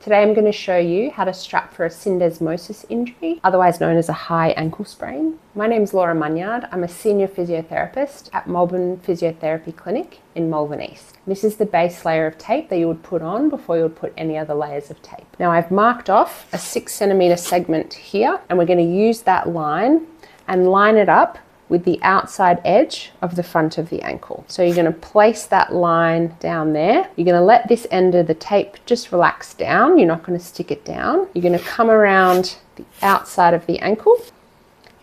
Today I'm going to show you how to strap for a syndesmosis injury, otherwise known as a high ankle sprain. My name is Laura Munyard. I'm a senior physiotherapist at Malvern Physiotherapy Clinic in Melbourne East. This is the base layer of tape that you would put on before you would put any other layers of tape. Now I've marked off a 6 centimetre segment here, and we're going to use that line and line it up with the outside edge of the front of the ankle. So you're going to place that line down there. You're going to let this end of the tape just relax down. You're not going to stick it down. You're going to come around the outside of the ankle.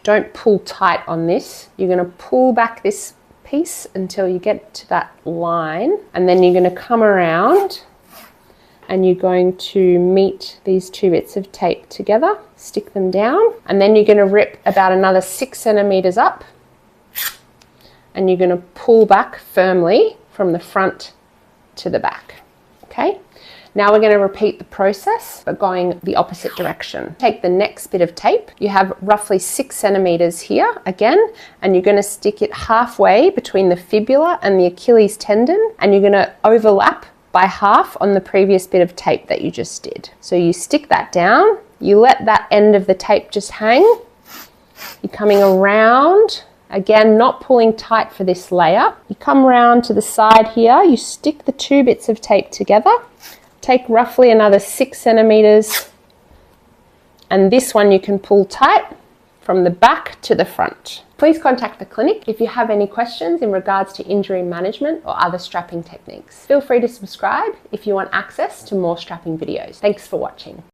Don't pull tight on this. You're going to pull back this piece until you get to that line, and then you're going to come around and you're going to meet these two bits of tape together, stick them down, and then you're going to rip about another 6 centimetres up, and you're going to pull back firmly from the front to the back. Okay? Now we're going to repeat the process, but going the opposite direction. Take the next bit of tape. You have roughly 6 centimetres here again, and you're going to stick it halfway between the fibula and the Achilles tendon, and you're going to overlap by half on the previous bit of tape that you just did. So you stick that down, you let that end of the tape just hang. You're coming around, again, not pulling tight for this layer. You come around to the side here, you stick the two bits of tape together, take roughly another 6 centimetres, and this one you can pull tight from the back to the front. Please contact the clinic if you have any questions in regards to injury management or other strapping techniques. Feel free to subscribe if you want access to more strapping videos. Thanks for watching.